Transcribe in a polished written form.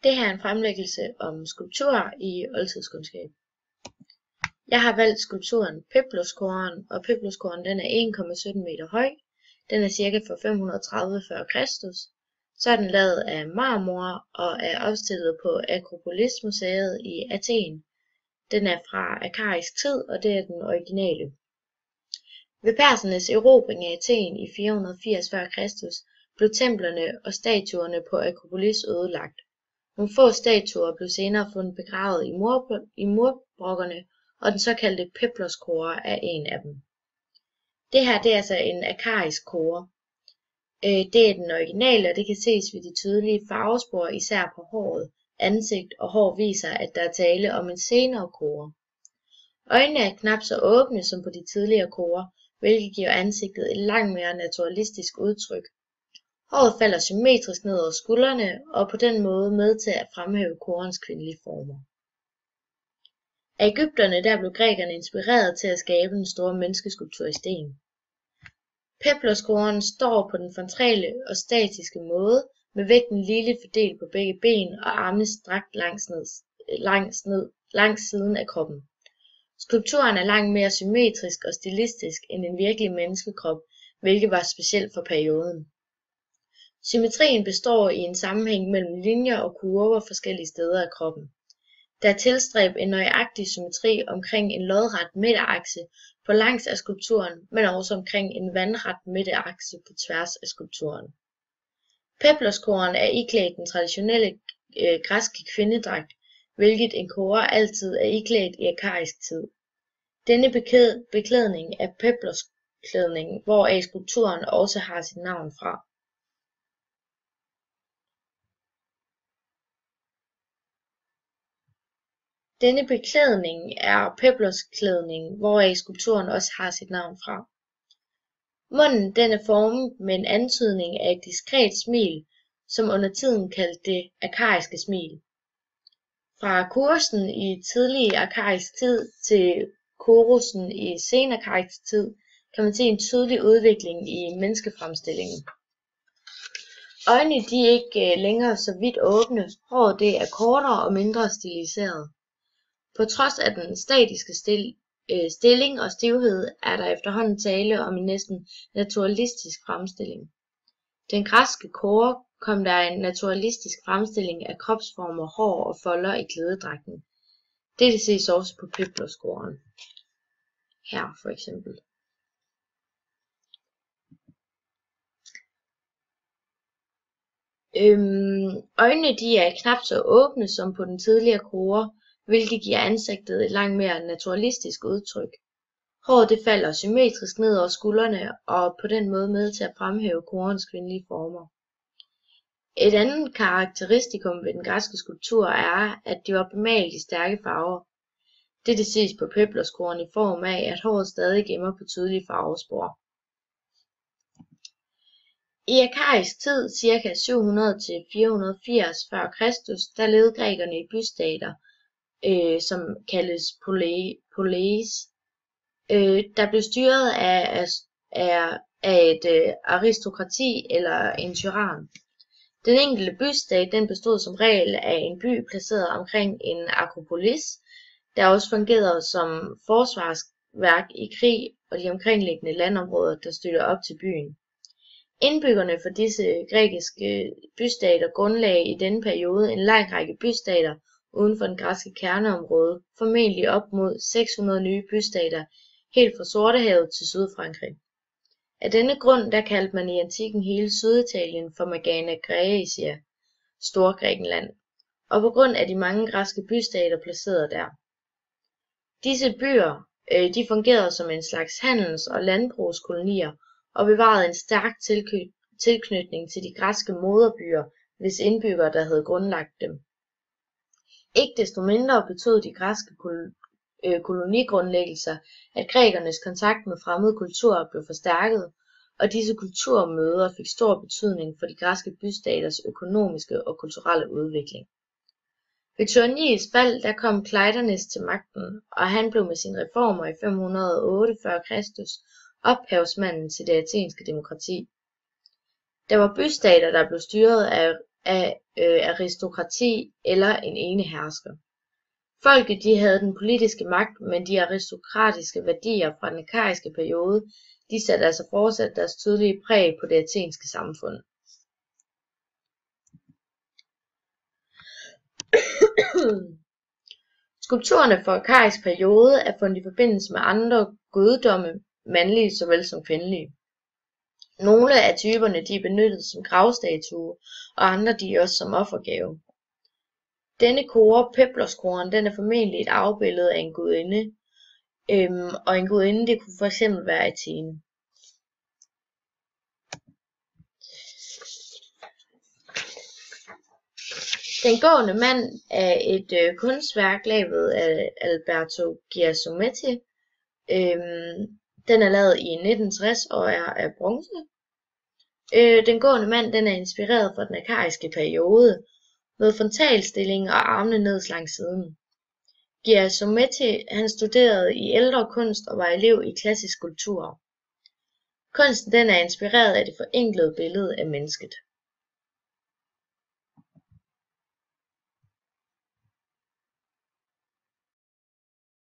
Det her er en fremlæggelse om skulpturer i oldtidskundskab. Jeg har valgt skulpturen Peploskoren, og Peploskoren den er 1,17 meter høj. Den er cirka fra 530 f.Kr. Så er den lavet af marmor og er opstillet på Akropolismuseet i Athen. Den er fra arkaisk tid, og det er den originale. Ved persernes erobring af Athen i 480 f.Kr. blev templerne og statuerne på Akropolis ødelagt. Nogle få statuer blev senere fundet begravet i murbrokkerne, og den såkaldte Peploskore er en af dem. Det her det er altså en arkaisk kore. Det er den originale, og det kan ses ved de tydelige farvespor, især på håret. Ansigt og hår viser, at der er tale om en senere kore. Øjnene er knap så åbne som på de tidligere korer, hvilket giver ansigtet et langt mere naturalistisk udtryk. Håret falder symmetrisk ned over skuldrene og på den måde med til at fremhæve korens kvindelige former. Af Egypterne der blev grækerne inspireret til at skabe den store menneskeskulptur i sten. Peploskoren står på den frontale og statiske måde, med vægten ligeligt fordelt på begge ben og armene strakt langs siden af kroppen. Skulpturen er langt mere symmetrisk og stilistisk end en virkelig menneskekrop, hvilket var specielt for perioden. Symmetrien består i en sammenhæng mellem linjer og kurver forskellige steder af kroppen. Der er tilstræbt en nøjagtig symmetri omkring en lodret midterakse på langs af skulpturen, men også omkring en vandret midteakse på tværs af skulpturen. Peploskoren er iklædt den traditionelle græske kvindedragt, hvilket en kore altid er iklædt i arkaisk tid. Denne beklædning er peplosklædning, hvoraf skulpturen også har sit navn fra. Denne beklædning er peplosklædning, hvoraf skulpturen også har sit navn fra. Munden den er formet med en antydning af et diskret smil, som under tiden kaldt det arkaiske smil. Fra kursen i tidlig arkaisk tid til korusen i senarkaisk tid kan man se en tydelig udvikling i menneskefremstillingen. Øjnene de er ikke længere så vidt åbne, håret det er kortere og mindre stiliseret. På trods af den statiske stilling og stivhed er der efterhånden tale om en næsten naturalistisk fremstilling. Den græske kore kom der en naturalistisk fremstilling af kropsformer, hår og folder i klædedragten. Dette ses også på Peploskoren. Her for eksempel. Øjnene de er knap så åbne som på den tidligere kore, hvilket giver ansigtet et langt mere naturalistisk udtryk. Håret det falder symmetrisk ned over skuldrene og på den måde med til at fremhæve korens kvindelige former. Et andet karakteristikum ved den græske skulptur er, at de var bemalet i stærke farver. Dette ses på Peploskoren i form af, at håret stadig gemmer på tydelige farvespor. I arkaisk tid, ca. 700 til 480 f.Kr., der levede grækerne i bystater, som kaldes poleis, der blev styret af et aristokrati eller en tyran. Den enkelte bystat den bestod som regel af en by placeret omkring en akropolis, der også fungerede som forsvarsværk i krig og de omkringliggende landområder, der støttede op til byen. Indbyggerne for disse grækiske bystater grundlagde i denne periode en lang række bystater uden for den græske kerneområde, formentlig op mod 600 nye bystater, helt fra Sortehavet til Sydfrankrig. Af denne grund der kaldte man i antikken hele Syditalien for Magna Graecia, Storgrækenland, og på grund af de mange græske bystater placeret der. Disse byer de fungerede som en slags handels- og landbrugskolonier og bevarede en stærk tilknytning til de græske moderbyer, hvis indbyggere der havde grundlagt dem. Ikke desto mindre betød de græske kolonigrundlæggelser, at grækernes kontakt med fremmede kulturer blev forstærket, og disse kulturmøder fik stor betydning for de græske bystaters økonomiske og kulturelle udvikling. Ved tyranniets fald der kom Kleidanes til magten, og han blev med sine reformer i 508 f.Kr. ophavsmanden til det athenske demokrati. Der var bystater, der blev styret aristokrati eller en enehersker. Folket de havde den politiske magt, men de aristokratiske værdier fra den arkaiske periode, de satte altså fortsat deres tydelige præg på det athenske samfund. Skulpturerne fra arkaisk periode er fundet i forbindelse med andre guddomme, mandlige såvel som kvindelige. Nogle af typerne de er benyttet som gravstatue, og andre de er også som offergave. Denne kore, Peploskoren, den er formentlig et afbillede af en gudinde, og en gudinde det kunne fx være Athene. Den gående mand er et kunstværk lavet af Alberto Giacometti. Den er lavet i 1960 og er af bronze. Den gående mand den er inspireret fra den arkaiske periode, med frontalstilling og armene ned langs siden. Giacometti han studerede i ældre kunst og var elev i klassisk skulptur. Kunsten den er inspireret af det forenklede billede af mennesket.